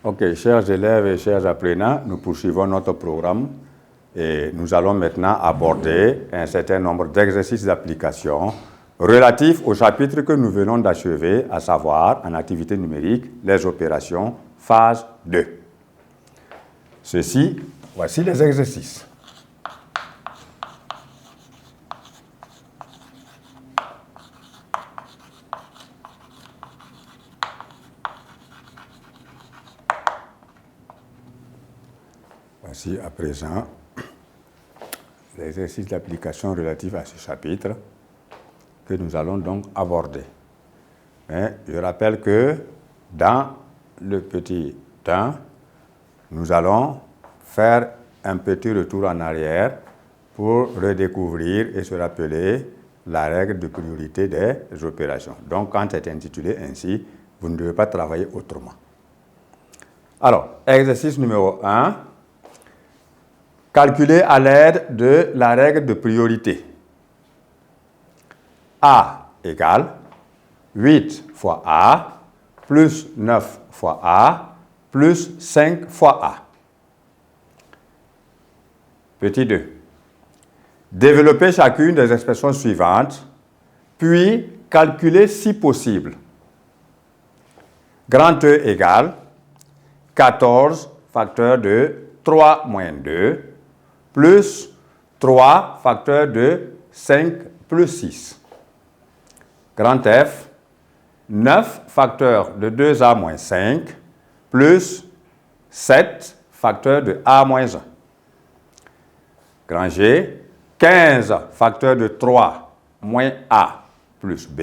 Ok, chers élèves et chers apprenants, nous poursuivons notre programme et nous allons maintenant aborder un certain nombre d'exercices d'application relatifs au chapitre que nous venons d'achever, à savoir, en activité numérique, les opérations, phase 2. Voici les exercices. Voici à présent l'exercice d'application relatif à ce chapitre que nous allons donc aborder. Mais je rappelle que dans le petit 1, nous allons faire un petit retour en arrière pour redécouvrir et se rappeler la règle de priorité des opérations. Donc, quand c'est intitulé ainsi, vous ne devez pas travailler autrement. Alors, exercice numéro 1. Calculer à l'aide de la règle de priorité. A égale 8 fois A plus 9 fois A plus 5 fois A. Petit 2. Développer chacune des expressions suivantes, puis calculer si possible. Grand E égale 14 facteur de 3 moins 2 plus 3 facteur de 5 plus 6. Grand F, 9 facteur de 2A moins 5 plus 7 facteur de A moins 1. Grand G, 15 facteur de 3 moins A plus B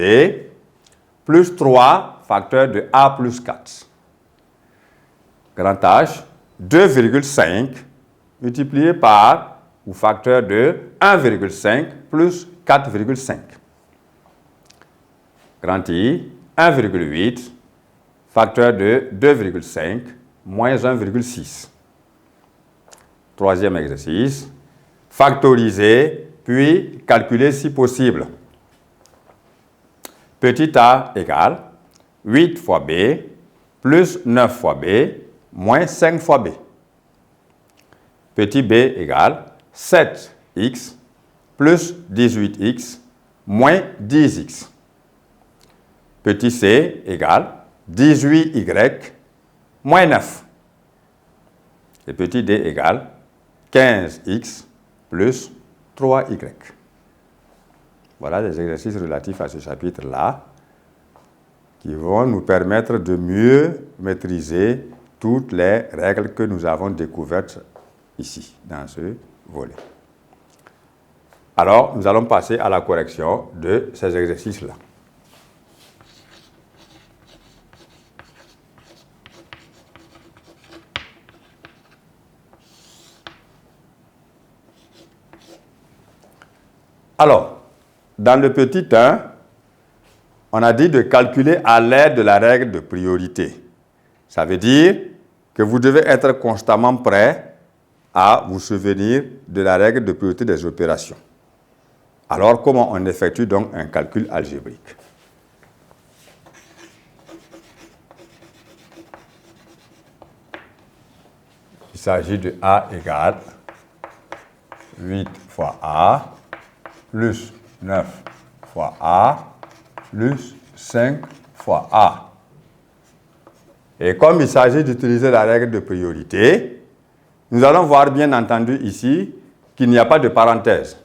plus 3 facteur de A plus 4. Grand H, 2,5 multiplié par ou facteur de 1,5 plus 4,5. Grand I, 1,8 facteur de 2,5 moins 1,6. Troisième exercice, factoriser puis calculer si possible. Petit a égale 8 fois b plus 9 fois b moins 5 fois b. Petit b égale 7x plus 18x moins 10x. Petit c égale 18y moins 9. Et petit d égale 15x plus 3y. Voilà les exercices relatifs à ce chapitre-là qui vont nous permettre de mieux maîtriser toutes les règles que nous avons découvertes ici, dans ce volet. Alors, nous allons passer à la correction de ces exercices-là. Alors, dans le petit 1, on a dit de calculer à l'aide de la règle de priorité. Ça veut dire que vous devez être constamment prêt à vous souvenir de la règle de priorité des opérations. Alors, comment on effectue donc un calcul algébrique? Il s'agit de A égale 8 fois A plus 9 fois A plus 5 fois A. Et comme il s'agit d'utiliser la règle de priorité, nous allons voir bien entendu ici qu'il n'y a pas de parenthèse.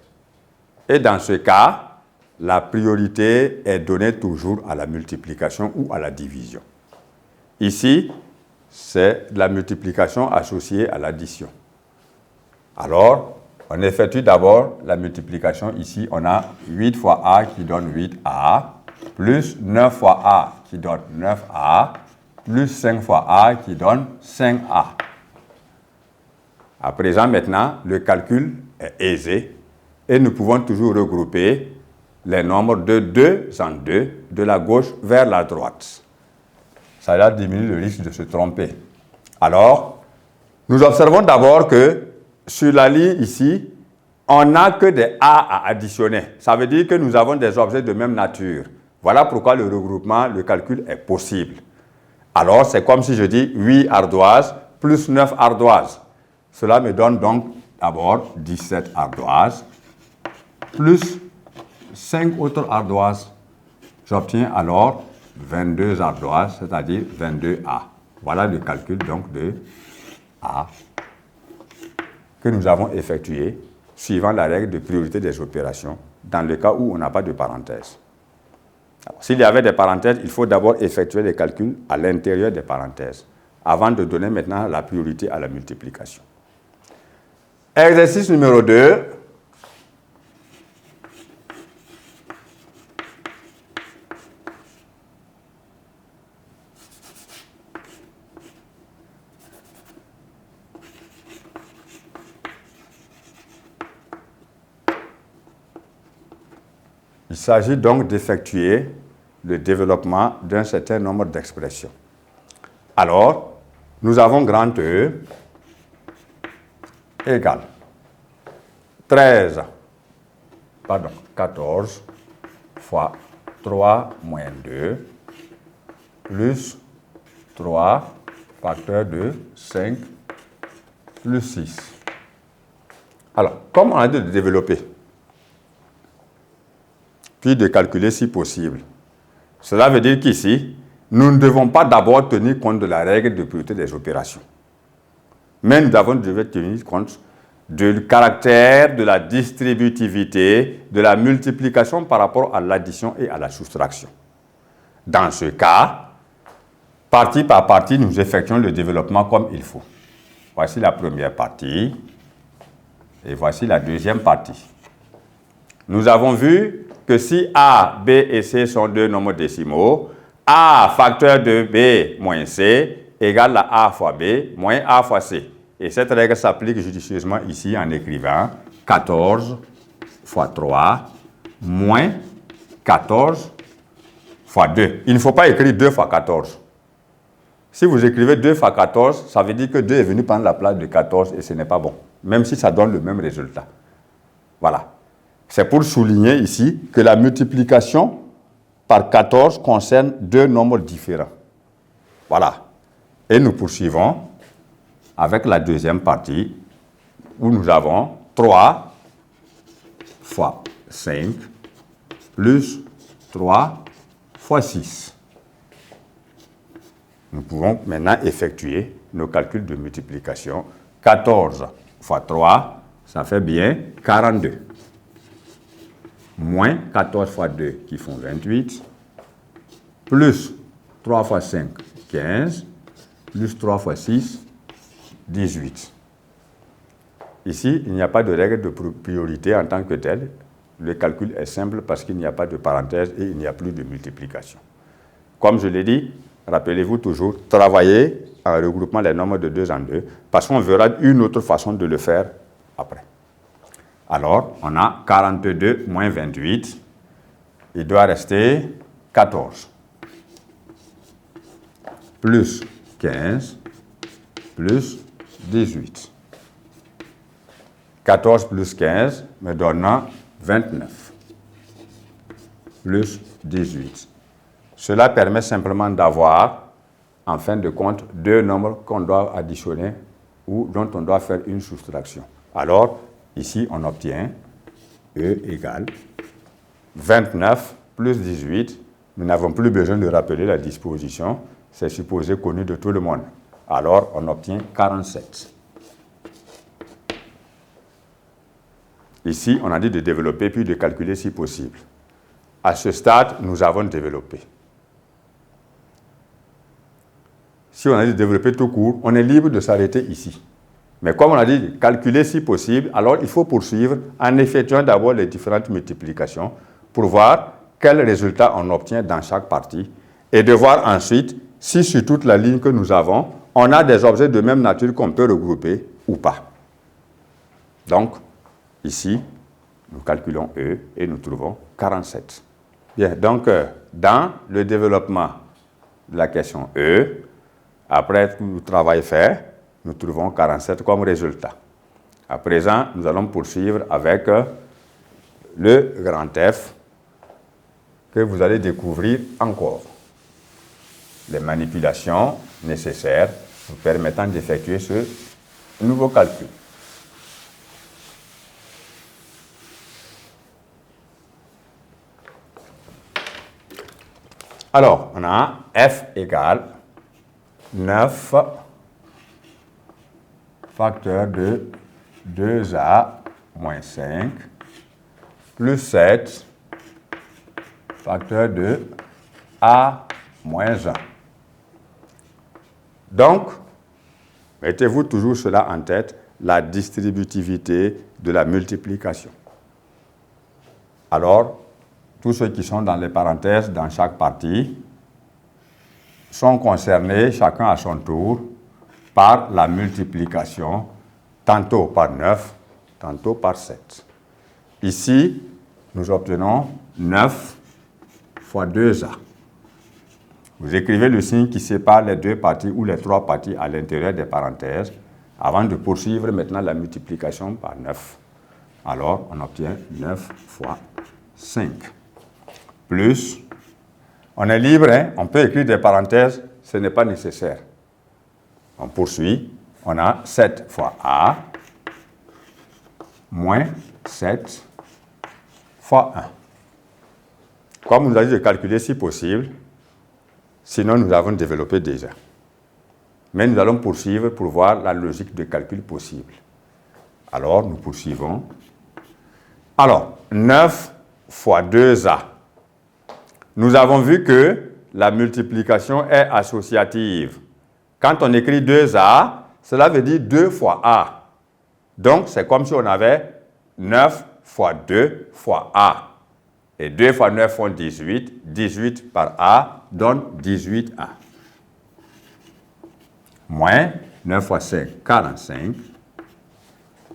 Et dans ce cas, la priorité est donnée toujours à la multiplication ou à la division. Ici, c'est la multiplication associée à l'addition. Alors, on effectue d'abord la multiplication. Ici, on a 8 fois A qui donne 8A, plus 9 fois A qui donne 9A, plus 5 fois A qui donne 5A. À présent, maintenant, le calcul est aisé et nous pouvons toujours regrouper les nombres de 2 en 2 de la gauche vers la droite. Ça diminue le risque de se tromper. Alors, nous observons d'abord que sur la ligne ici, on n'a que des A à additionner. Ça veut dire que nous avons des objets de même nature. Voilà pourquoi le regroupement, le calcul est possible. Alors, c'est comme si je dis 8 ardoises plus 9 ardoises. Cela me donne donc d'abord 17 ardoises plus 5 autres ardoises. J'obtiens alors 22 ardoises, c'est-à-dire 22A. Voilà le calcul donc de A que nous avons effectué suivant la règle de priorité des opérations dans le cas où on n'a pas de parenthèse. S'il y avait des parenthèses, il faut d'abord effectuer les calculs à l'intérieur des parenthèses avant de donner maintenant la priorité à la multiplication. Exercice numéro 2. Il s'agit donc d'effectuer le développement d'un certain nombre d'expressions. Alors, nous avons grand E égale 14 fois 3 moins 2 plus 3 facteur de 5 plus 6. Alors, comme on a dit de développer, puis de calculer si possible, cela veut dire qu'ici, nous ne devons pas d'abord tenir compte de la règle de priorité des opérations. Mais nous devons tenir compte du caractère de la distributivité de la multiplication par rapport à l'addition et à la soustraction. Dans ce cas, partie par partie, nous effectuons le développement comme il faut. Voici la première partie et voici la deuxième partie. Nous avons vu que si A, B et C sont deux nombres décimaux, A facteur de B moins C égale à A fois B moins A fois C. Et cette règle s'applique judicieusement ici en écrivant 14 fois 3 moins 14 fois 2. Il ne faut pas écrire 2 fois 14. Si vous écrivez 2 fois 14, ça veut dire que 2 est venu prendre la place de 14 et ce n'est pas bon, même si ça donne le même résultat. Voilà. C'est pour souligner ici que la multiplication par 14 concerne deux nombres différents. Voilà. Et nous poursuivons avec la deuxième partie où nous avons 3 fois 5 plus 3 fois 6. Nous pouvons maintenant effectuer nos calculs de multiplication. 14 fois 3, ça fait bien 42. Moins 14 fois 2 qui font 28, plus 3 fois 5, 15, plus 3 fois 6, 18. Ici, il n'y a pas de règle de priorité en tant que telle. Le calcul est simple parce qu'il n'y a pas de parenthèse et il n'y a plus de multiplication. Comme je l'ai dit, rappelez-vous toujours, travailler en regroupant les nombres de 2 en 2 parce qu'on verra une autre façon de le faire après. Alors, on a 42 moins 28. Il doit rester 14. Plus 15, plus 18. 14 plus 15 me donnant 29. Plus 18. Cela permet simplement d'avoir, en fin de compte, deux nombres qu'on doit additionner ou dont on doit faire une soustraction. Alors, ici, on obtient E égale 29 plus 18. Nous n'avons plus besoin de rappeler la disposition. C'est supposé connu de tout le monde. Alors, on obtient 47. Ici, on a dit de développer puis de calculer si possible. À ce stade, nous avons développé. Si on a dit de développer tout court, on est libre de s'arrêter ici. Mais comme on a dit, calculer si possible, alors il faut poursuivre en effectuant d'abord les différentes multiplications pour voir quel résultat on obtient dans chaque partie et de voir ensuite si sur toute la ligne que nous avons, on a des objets de même nature qu'on peut regrouper ou pas. Donc, ici, nous calculons E et nous trouvons 47. Bien, donc, dans le développement de la question E, après tout le travail fait, nous trouvons 47 comme résultat. À présent, nous allons poursuivre avec le grand F que vous allez découvrir encore. les manipulations nécessaires vous permettant d'effectuer ce nouveau calcul. Alors, on a f égale 9 facteur de 2a moins 5 plus 7 facteur de a moins 1. Donc, mettez-vous toujours cela en tête, la distributivité de la multiplication. Alors, tous ceux qui sont dans les parenthèses dans chaque partie sont concernés, chacun à son tour, par la multiplication, tantôt par 9, tantôt par 7. Ici, nous obtenons 9 fois 2a. Vous écrivez le signe qui sépare les deux parties ou les trois parties à l'intérieur des parenthèses avant de poursuivre maintenant la multiplication par 9. Alors, on obtient 9 fois 5. Plus, on est libre, hein? On peut écrire des parenthèses, ce n'est pas nécessaire. On poursuit, on a 7 fois a moins 7 fois 1. Comme on nous a dit de calculer si possible, sinon nous avons développé déjà. Mais nous allons poursuivre pour voir la logique de calcul possible. Alors, nous poursuivons. Alors, 9 fois 2a. Nous avons vu que la multiplication est associative. Quand on écrit 2a, cela veut dire 2 fois a. Donc, c'est comme si on avait 9 fois 2 fois a. Et 2 fois 9 font 18. 18 par a donne 18a. Moins 9 fois 5, 45.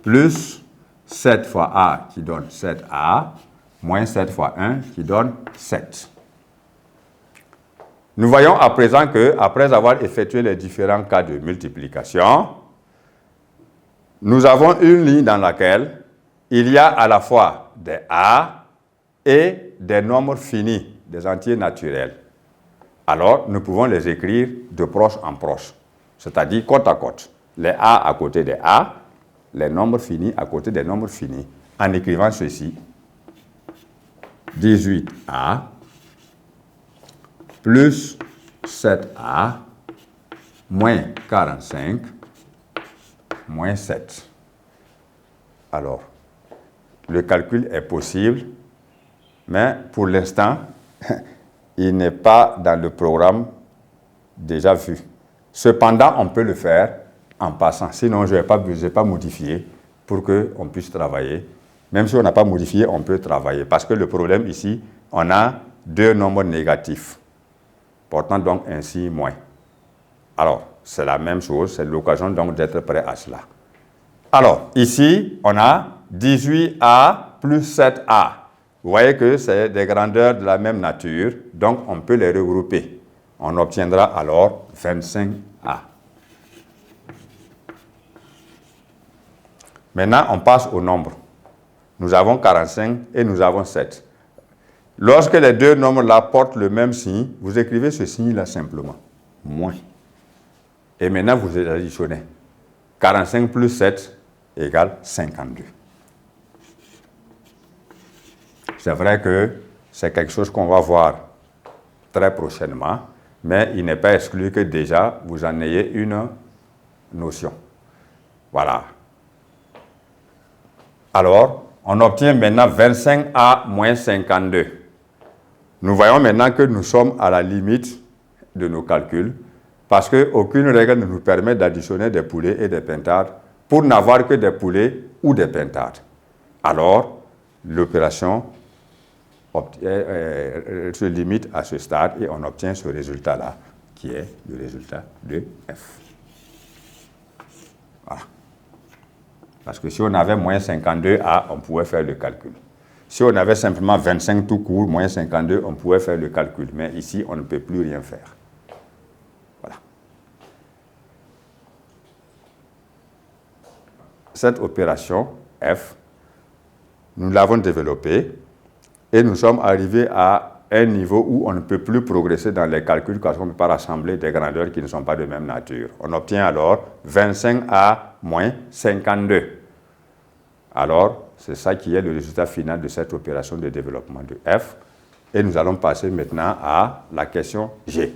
Plus 7 fois a qui donne 7a. Moins 7 fois 1 qui donne 7. Nous voyons à présent que, après avoir effectué les différents cas de multiplication, nous avons une ligne dans laquelle il y a à la fois des a et des nombres finis, des entiers naturels. Alors, nous pouvons les écrire de proche en proche, c'est-à-dire côte à côte. Les a à côté des a, les nombres finis à côté des nombres finis, en écrivant ceci. 18a plus 7a moins 45 moins 7. Alors, le calcul est possible, mais pour l'instant, il n'est pas dans le programme déjà vu. Cependant, on peut le faire en passant. Sinon, je ne vais pas modifier pour qu'on puisse travailler. Même si on n'a pas modifié, on peut travailler. Parce que le problème ici, on a deux nombres négatifs, portant donc ainsi moins. Alors, c'est la même chose, c'est l'occasion donc d'être prêt à cela. Alors, ici, on a 18a plus 7a. Vous voyez que c'est des grandeurs de la même nature, donc on peut les regrouper. On obtiendra alors 25a. Maintenant, on passe au nombre. Nous avons 45 et nous avons 7. Lorsque les deux nombres-là portent le même signe, vous écrivez ce signe-là simplement, moins. Et maintenant, vous additionnez. 45 plus 7 égale 52. C'est vrai que c'est quelque chose qu'on va voir très prochainement, mais il n'est pas exclu que déjà vous en ayez une notion. Voilà. Alors, on obtient maintenant 25a moins 52. Nous voyons maintenant que nous sommes à la limite de nos calculs parce qu'aucune règle ne nous permet d'additionner des poulets et des pintades pour n'avoir que des poulets ou des pintades. Alors, l'opération se limite à ce stade et on obtient ce résultat-là qui est le résultat de F. Voilà. Parce que si on avait moins 52A, on pouvait faire le calcul. Si on avait simplement 25 tout court, moins 52, on pouvait faire le calcul. Mais ici, on ne peut plus rien faire. Voilà. Cette opération, F, nous l'avons développée et nous sommes arrivés à un niveau où on ne peut plus progresser dans les calculs parce qu'on ne peut pas rassembler des grandeurs qui ne sont pas de même nature. On obtient alors 25A moins 52. Alors, c'est ça qui est le résultat final de cette opération de développement de F. Et nous allons passer maintenant à la question G.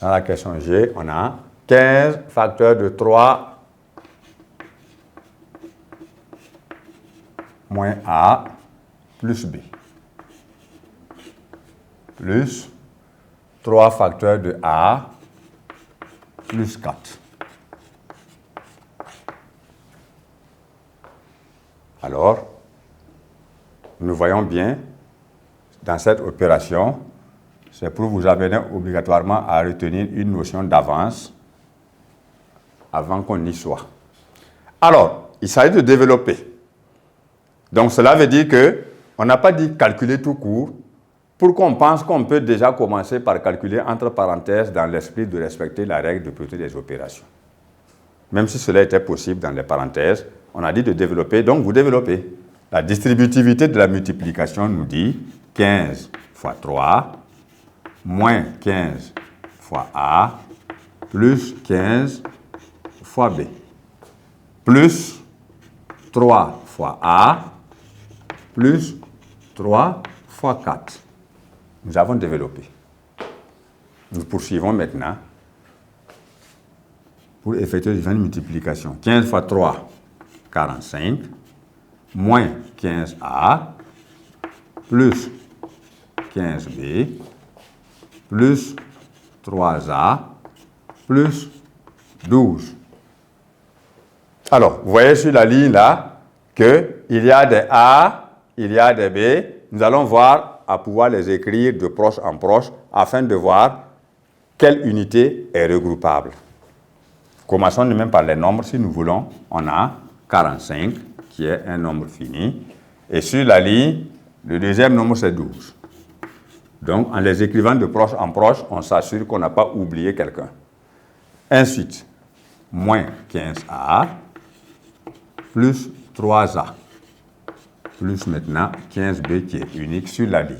Dans la question G, on a 15 facteurs de 3 moins A plus B plus 3 facteurs de A plus 4. Alors, nous voyons bien, dans cette opération, c'est pour vous amener obligatoirement à retenir une notion d'avance avant qu'on y soit. Alors, il s'agit de développer. Donc, cela veut dire qu'on n'a pas dit calculer tout court, pour qu'on pense qu'on peut déjà commencer par calculer entre parenthèses dans l'esprit de respecter la règle de priorité des opérations. Même si cela était possible dans les parenthèses, on a dit de développer, donc vous développez. La distributivité de la multiplication nous dit 15 fois 3, moins 15 fois A, plus 15 fois B, plus 3 fois A, plus 3 fois 4. Nous avons développé. Nous poursuivons maintenant pour effectuer les différentes multiplications. 15 fois 3, 45, moins 15A, plus 15B, plus 3A, plus 12. Alors, vous voyez sur la ligne là qu'il y a des A, il y a des B. Nous allons voir à pouvoir les écrire de proche en proche afin de voir quelle unité est regroupable. Commençons nous-mêmes par les nombres. Si nous voulons, on a 45 qui est un nombre fini. Et sur la ligne, le deuxième nombre c'est 12. Donc, en les écrivant de proche en proche, on s'assure qu'on n'a pas oublié quelqu'un. Ensuite, moins 15A, plus 3A, plus maintenant 15B qui est unique sur la ligne.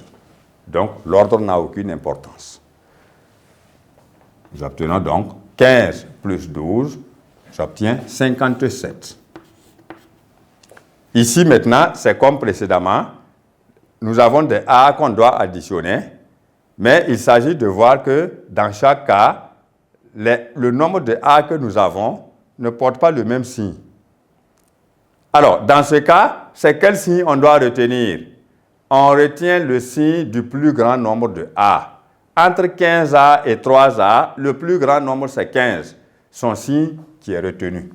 Donc, l'ordre n'a aucune importance. Nous obtenons donc 15 plus 12, j'obtiens 57. Ici, maintenant, c'est comme précédemment, nous avons des A qu'on doit additionner, mais il s'agit de voir que dans chaque cas, le nombre de A que nous avons ne porte pas le même signe. Alors, dans ce cas, c'est quel signe on doit retenir? On retient le signe du plus grand nombre de A. Entre 15A et 3A, le plus grand nombre c'est 15. Son signe qui est retenu.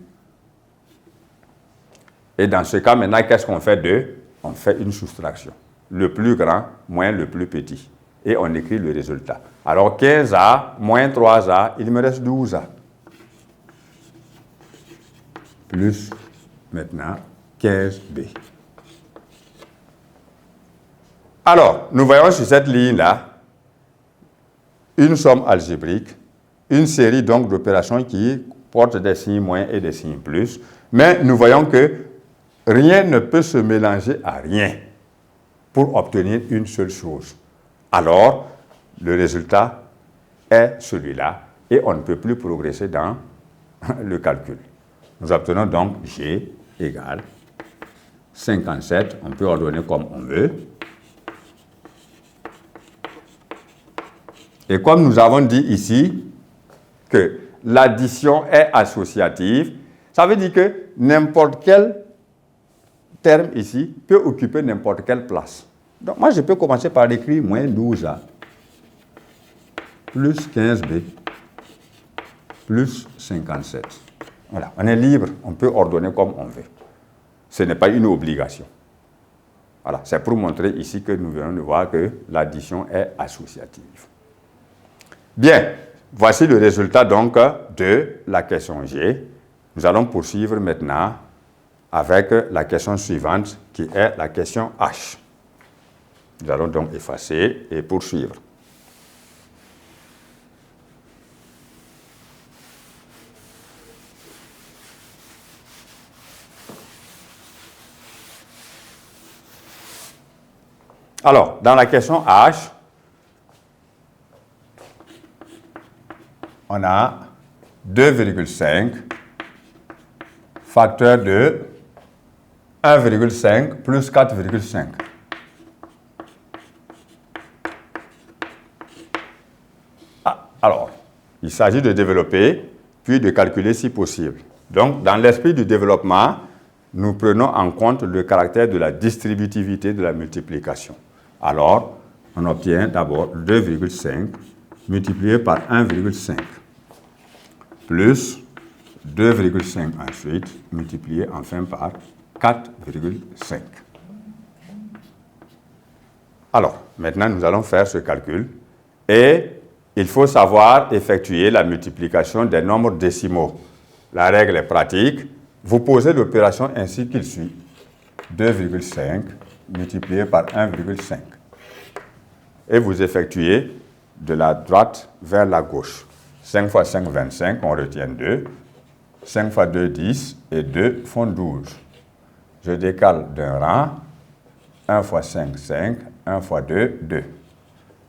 Et dans ce cas, maintenant, qu'est-ce qu'on fait d'eux? On fait une soustraction. Le plus grand moins le plus petit. Et on écrit le résultat. Alors 15A moins 3A, il me reste 12A. Plus maintenant 15B. Alors, nous voyons sur cette ligne-là une somme algébrique, une série donc d'opérations qui portent des signes moins et des signes plus, mais nous voyons que rien ne peut se mélanger à rien pour obtenir une seule chose. Alors, le résultat est celui-là et on ne peut plus progresser dans le calcul. Nous obtenons donc G égale 57, on peut ordonner comme on veut. Et comme nous avons dit ici que l'addition est associative, ça veut dire que n'importe quel terme ici peut occuper n'importe quelle place. Donc moi je peux commencer par écrire moins 12A plus 15B plus 57. Voilà, on est libre, on peut ordonner comme on veut. Ce n'est pas une obligation. Voilà, c'est pour montrer ici que nous venons de voir que l'addition est associative. Bien, voici le résultat donc de la question G. Nous allons poursuivre maintenant avec la question suivante qui est la question H. Nous allons donc effacer et poursuivre. Alors, dans la question H, on a 2,5 facteur de 1,5 plus 4,5. Alors, il s'agit de développer, puis de calculer si possible. Donc, dans l'esprit du développement, nous prenons en compte le caractère de la distributivité de la multiplication. Alors, on obtient d'abord 2,5 multiplié par 1,5 plus 2,5 ensuite multiplié enfin par 4,5. Alors, maintenant, nous allons faire ce calcul et il faut savoir effectuer la multiplication des nombres décimaux. La règle est pratique. Vous posez l'opération ainsi qu'il suit. 2,5 multiplié par 1,5. Et vous effectuez de la droite vers la gauche. 5 fois 5, 25, on retient 2. 5 fois 2, 10 et 2 font 12. Je décale d'un rang. 1 fois 5, 5. 1 fois 2, 2.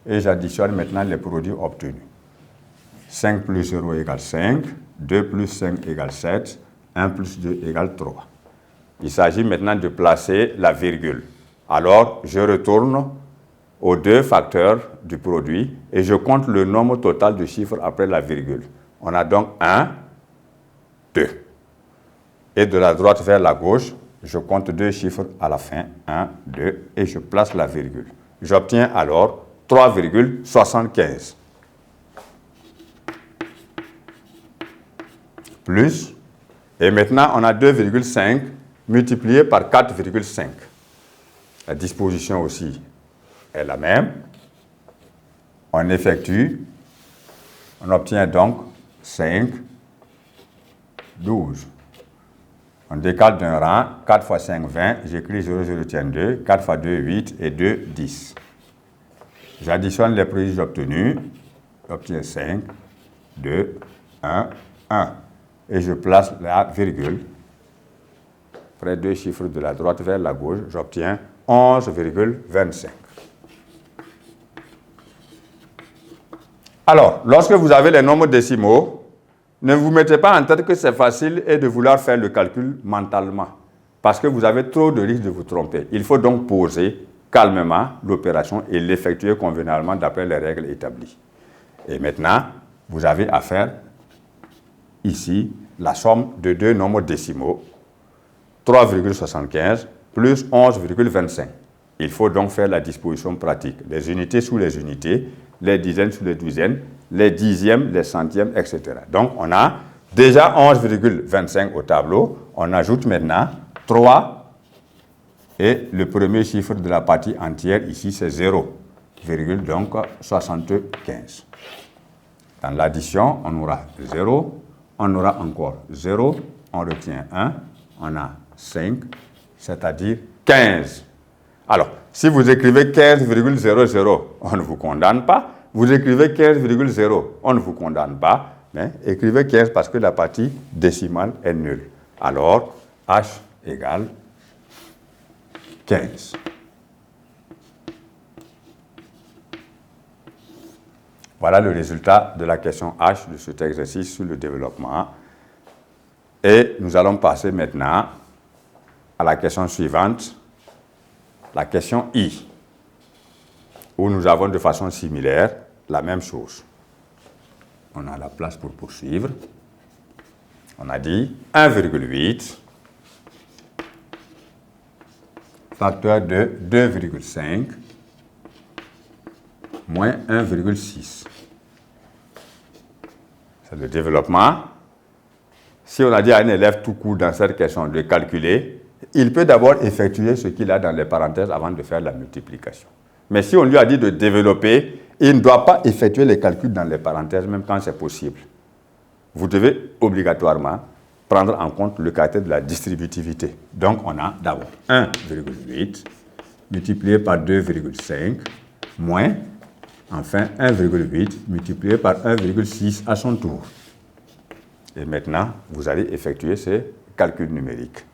Et j'additionne maintenant les produits obtenus. 5 plus 0 égale 5. 2 plus 5 égale 7. 1 plus 2 égale 3. Il s'agit maintenant de placer la virgule. Alors, je retourne aux deux facteurs du produit et je compte le nombre total de chiffres après la virgule. On a donc 1, 2. Et de la droite vers la gauche, je compte deux chiffres à la fin, 1, 2, et je place la virgule. J'obtiens alors 3,75. Plus, et maintenant on a 2,5 multiplié par 4,5. La disposition aussi est la même. On effectue, on obtient donc 5, 12. On décale d'un rang, 4 fois 5, 20, j'écris 0, je retiens 2, 4 fois 2, 8 et 2, 10. J'additionne les produits obtenus, j'obtiens 5, 2, 1, 1. Et je place la virgule. Après deux chiffres de la droite vers la gauche, j'obtiens 11,25. Alors, lorsque vous avez les nombres décimaux, ne vous mettez pas en tête que c'est facile et de vouloir faire le calcul mentalement, parce que vous avez trop de risques de vous tromper. Il faut donc poser calmement l'opération et l'effectuer convenablement d'après les règles établies. Et maintenant, vous avez à faire ici la somme de deux nombres décimaux, 3,75 plus 11,25. Il faut donc faire la disposition pratique, les unités sous les unités, les dizaines sous les douzaines, les dixièmes, les centièmes, etc. Donc, on a déjà 11,25 au tableau. On ajoute maintenant 3 et le premier chiffre de la partie entière ici, c'est 0,75. Dans l'addition, on aura 0, on aura encore 0, on retient 1, on a 5, c'est-à-dire 15. Alors, si vous écrivez 15,00, on ne vous condamne pas. Vous écrivez 15,0, on ne vous condamne pas. Mais écrivez 15 parce que la partie décimale est nulle. Alors, H égale 15. Voilà le résultat de la question H de cet exercice sur le développement. Et nous allons passer maintenant à la question suivante, la question I, où nous avons de façon similaire la même chose. On a la place pour poursuivre. On a dit 1,8 facteur de 2,5 moins 1,6. C'est le développement. Si on a dit à un élève tout court dans cette question de calculer, il peut d'abord effectuer ce qu'il a dans les parenthèses avant de faire la multiplication. Mais si on lui a dit de développer, il ne doit pas effectuer les calculs dans les parenthèses, même quand c'est possible. Vous devez obligatoirement prendre en compte le caractère de la distributivité. Donc, on a d'abord 1,8 multiplié par 2,5 moins, enfin, 1,8 multiplié par 1,6 à son tour. Et maintenant, vous allez effectuer ces calculs numériques.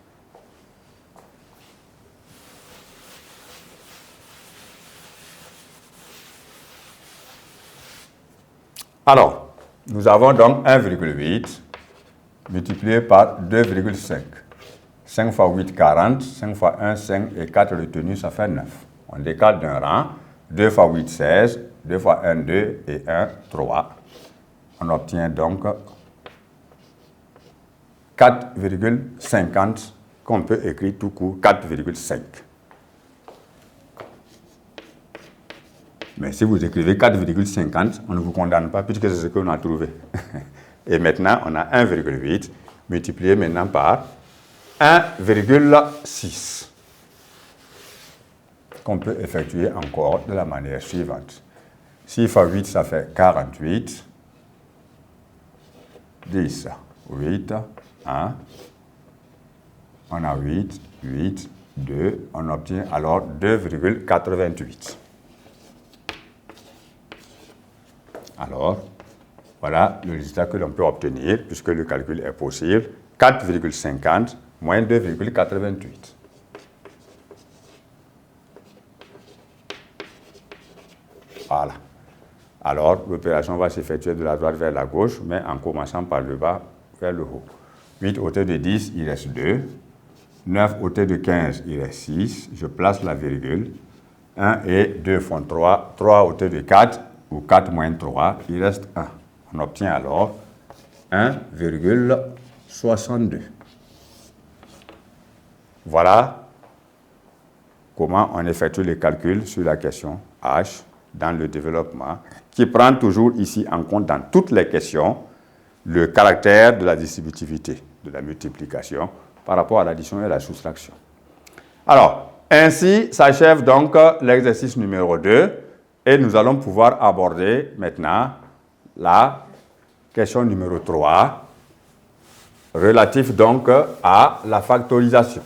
Alors, nous avons donc 1,8 multiplié par 2,5. 5 fois 8, 40. 5 fois 1, 5 et 4 retenus, ça fait 9. On décale d'un rang. 2 fois 8, 16. 2 fois 1, 2 et 1, 3. On obtient donc 4,50 qu'on peut écrire tout court 4,5. Mais si vous écrivez 4,50, on ne vous condamne pas puisque c'est ce qu'on a trouvé. Et maintenant, on a 1,8 multiplié maintenant par 1,6 qu'on peut effectuer encore de la manière suivante. 6 fois 8, ça fait 48. 10, 8, 1. On a 8, 8, 2. On obtient alors 2,88. Alors, voilà le résultat que l'on peut obtenir, puisque le calcul est possible. 4,50 moins 2,88. Voilà. Alors, l'opération va s'effectuer de la droite vers la gauche, mais en commençant par le bas vers le haut. 8 ôté de 10, il reste 2. 9 ôté de 15, il reste 6. Je place la virgule. 1 et 2 font 3. 3 ôté de 4, ou 4 moins 3, il reste 1. On obtient alors 1,62. Voilà comment on effectue les calculs sur la question H dans le développement, qui prend toujours ici en compte dans toutes les questions le caractère de la distributivité, de la multiplication par rapport à l'addition et la soustraction. Alors, ainsi s'achève donc l'exercice numéro 2 et nous allons pouvoir aborder maintenant la question numéro 3 relative donc à la factorisation.